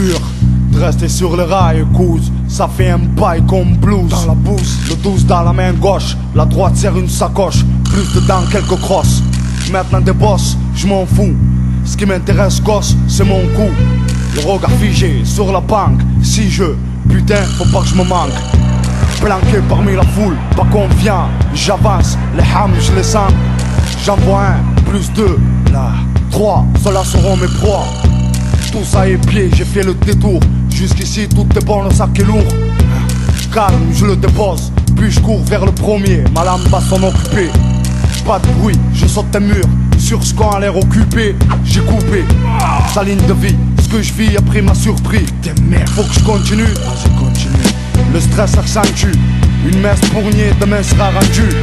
dur de rester sur le rail, cause ça fait un bail comme blues. Dans la bouse, le 12 dans la main gauche, la droite serre une sacoche, plus dedans quelques crosses. Maintenant des bosses, je m'en fous. Ce qui m'intéresse gosse, c'est mon coup. Le regard figé sur la banque. Si je, putain, faut pas que je me manque. Planqué parmi la foule, pas confiant. J'avance, les hams je les sens. J'en vois un, plus deux, là, trois, ceux-là seront mes proies. Tout ça est pied, j'ai fait le détour. Jusqu'ici tout est bon, le sac est lourd. Calme, je le dépose, puis je cours vers le premier. Ma lame va s'en occuper. Pas de bruit, je saute un mur. Sur ce qu'on a l'air occupé, j'ai coupé sa ligne de vie. Ce que je vis après m'a surpris. T'es merde, faut que je continue. Vas-y, continue. Le stress accentue. Une messe pour nier, demain sera rendue.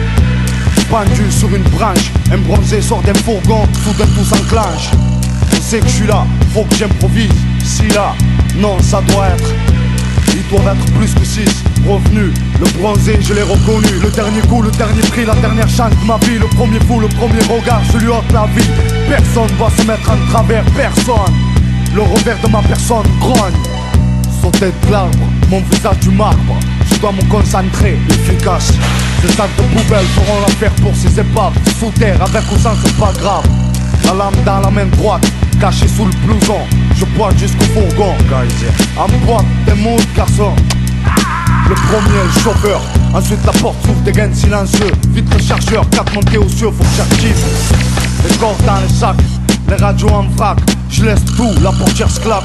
Pendu sur une branche, un bronzé sort d'un fourgon, soudain tout s'enclenche. On sait que je suis là, faut que j'improvise. Si là, non, ça doit être. Ils doivent être plus que 6 revenus. Le bronzé, je l'ai reconnu. Le dernier coup, le dernier prix, la dernière chance de ma vie. Le premier fou, le premier regard, je lui ôte la vie. Personne va se mettre en travers, personne. Le revers de ma personne grogne. Sauter de l'arbre, mon visage du marbre. Je dois me concentrer, efficace. Ces sacs de poubelle feront l'affaire pour ces épaves. Sous terre, avec ou sans, c'est pas grave. La lame dans la main droite, cachée sous le blouson. Je pointe jusqu'au fourgon. Emboîte des mots de garçon. Le premier, le chauffeur. Ensuite la porte s'ouvre, des gains silencieux. Vite le chargeur, 4 montées aux cieux, faut que j'active. Les cordes dans les sacs, les radios en vrac. Je laisse tout, la portière se claque.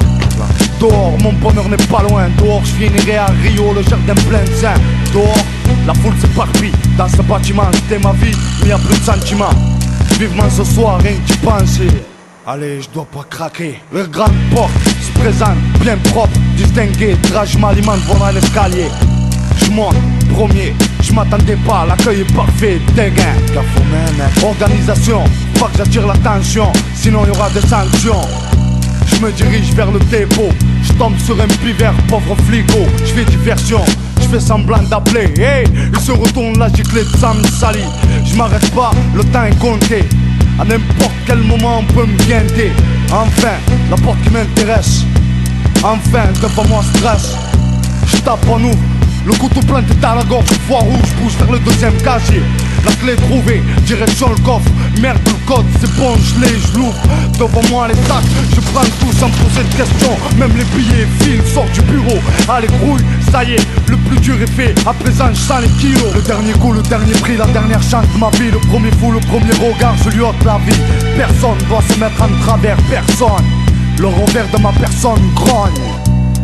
Dehors, mon bonheur n'est pas loin. Dehors, je finirai à Rio, le jardin plein de seins. Dehors, la foule s'éparpille. Dans ce bâtiment, c'était ma vie, il n'y a plus de sentiments. Vivement ce soir, rien que d'y penser. Allez, je dois pas craquer. Les grandes portes se présentent, bien propres, distinguées. Drage m'alimente, voilà l'escalier. Je monte, premier, je m'attendais pas, l'accueil est parfait, dégain. Organisation, pas que j'attire l'attention, sinon il y aura des sanctions. Je me dirige vers le dépôt, je tombe sur un pivert, pauvre flico. Je fais diversion, je fais semblant d'appeler. Hey, il se retourne, la giclée de Sam Sali. Je m'arrête pas, le temps est compté. À n'importe quel moment on peut me guinter. Enfin, la porte qui m'intéresse. Enfin, devant moi stress. Je tape en ouvre, le couteau planté dans la gorge. Fois rouge, je bouge vers le deuxième casier. La clé trouvée, direction le coffre. Merde, le code, c'est bon, je l'ouvre. Devant moi les sacs, je prends tout sans poser de questions. Même les billets filent, sort du bureau. Allez grouille, ça y est, le plus dur est fait. À présent je sens les kilos. Le dernier coup, le dernier prix, la dernière chance de ma vie. Le premier fou, le premier regard, je lui ôte la vie. Personne doit se mettre en travers, personne. Le revers de ma personne grogne.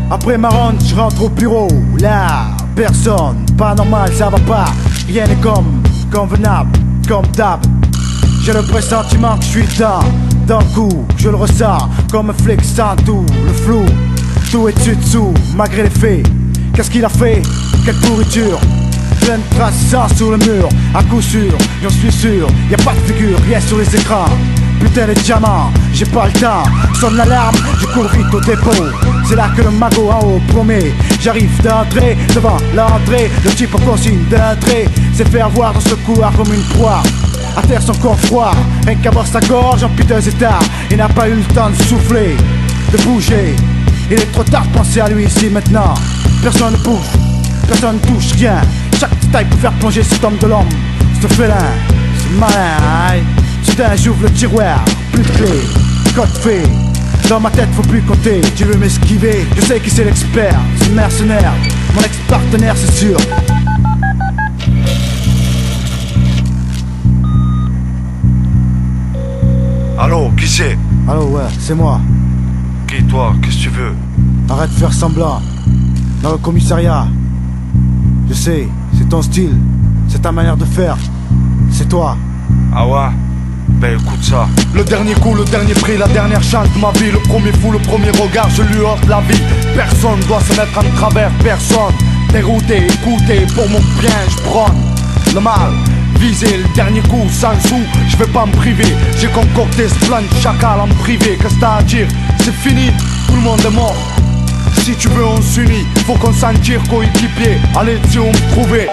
Après ma ronde, je rentre au bureau. Là, personne, pas normal, ça va pas. Rien n'est comme convenable, comme d'hab. J'ai le pressentiment que je suis dans le coup, je le ressens comme un flic sans tout, le flou. Tout est dessus-dessous, malgré les faits. Qu'est-ce qu'il a fait? Quelle pourriture! Plein de traces sang sur le mur, à coup sûr, j'en suis sûr. Y'a pas de figure, rien sur les écrans. Putain les diamants, j'ai pas le temps. Sonne l'alarme, je cours vite au dépôt. C'est là que le magot en haut promet. J'arrive d'entrer devant l'entrée. Le type en consigne d'entrée s'est fait avoir dans ce couloir comme une proie. À terre son corps froid, rien qu'à voir sa gorge en piteux état. Il n'a pas eu le temps de souffler, de bouger. Il est trop tard de penser à lui ici maintenant. Personne ne bouge, personne ne touche rien. Chaque détail peut faire plonger cet homme de l'homme. Ce félin, ce malin, aïe. Soudain j'ouvre le tiroir, plus de clés, code fait. Dans ma tête faut plus compter, tu veux m'esquiver. Je sais qui c'est l'expert, ce mercenaire. Mon ex-partenaire c'est sûr. Allô, qui c'est? Allô, ouais, c'est moi. Qui, toi? Qu'est-ce que tu veux? Arrête de faire semblant. Dans le commissariat. Je sais, c'est ton style, c'est ta manière de faire. C'est toi. Ah ouais? Ben écoute ça. Le dernier coup, le dernier prix, la dernière chance de ma vie. Le premier fou, le premier regard, je lui ôte la vie. Personne doit se mettre en travers, personne. Dérouté, écouté, pour mon bien, je prône le mal. Viser le dernier coup, sans sou, je vais pas me priver. J'ai concocté ce plan de chacal en privé. Qu'est-ce que t'as à dire? C'est fini, tout le monde est mort. Si tu veux on s'unit, faut qu'on s'en tire coéquipier. Allez si on me trouvait.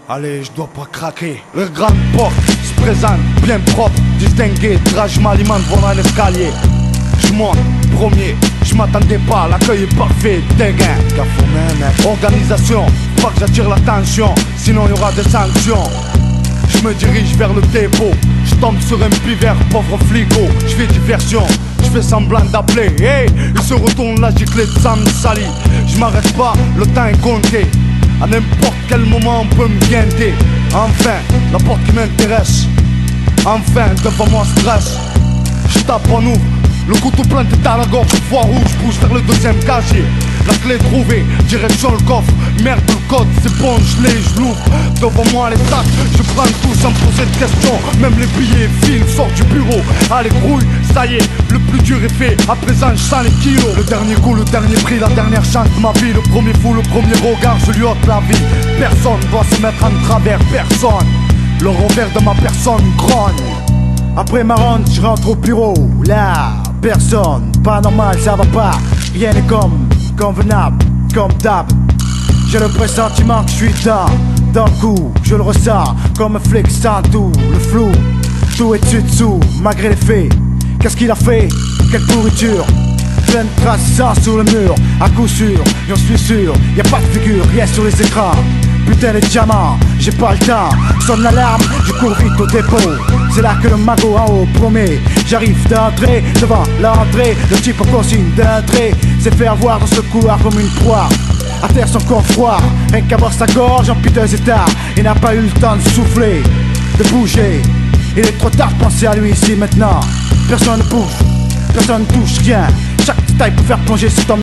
Allez, je dois pas craquer. Les grandes portes se présentent, bien propres, distinguées. Drage m'alimente, voilà l'escalier. Je monte, premier, je Je m'attendais pas, l'accueil est parfait, dégain. Organisation, pas que j'attire l'attention, sinon il y aura des sanctions. Je me dirige vers le dépôt, je tombe sur un pivert, pauvre flico. Je fais diversion, je fais semblant d'appeler. Hey, il se retourne la giclée de Sam Sali. Je m'arrête pas, le temps est compté. À n'importe quel moment on peut me guinter. Enfin, la porte qui m'intéresse. Enfin, devant moi stress. Je tape en ouvre, le couteau planté dans la gorge. Voie rouge, bouge vers le deuxième casier. La clé trouvée, direction le coffre. Merde, le code, c'est bon, je l'ouvre. Devant moi les sacs, je prends tout sans poser de questions. Même les billets, films, sortent du bureau. Allez, grouille, ça y est, le plus dur est fait. À présent, je sens les kilos. Le dernier coup, le dernier prix, la dernière chance de ma vie. Le premier fou, le premier regard, je lui ôte la vie. Personne doit se mettre en travers, personne. Le revers de ma personne grogne. Après ma ronde, je rentre au bureau. Là, personne, pas normal, ça va pas. Rien n'est comme convenable, comme d'hab. J'ai le pressentiment que je suis dans le coup, je le ressens comme un flic sans tout, le flou. Tout est dessus-dessous, malgré les faits. Qu'est-ce qu'il a fait? Quelle pourriture? Plein de traces de sang sur le mur, à coup sûr, j'en suis sûr. Y'a pas de figure, rien sur les écrans. Putain les diamants, j'ai pas le temps. Sonne l'alarme, je cours vite au dépôt. C'est là que le magot en haut promet. J'arrive d'entrer devant l'entrée. Le type en consigne d'entrée s'est fait avoir dans ce couloir comme une proie. À terre son corps froid, rien qu'à voir sa gorge en piteux état. Il n'a pas eu le temps de souffler, de bouger. Il est trop tard de penser à lui ici maintenant. Personne ne bouge, personne ne touche rien. Chaque détail peut faire plonger cet homme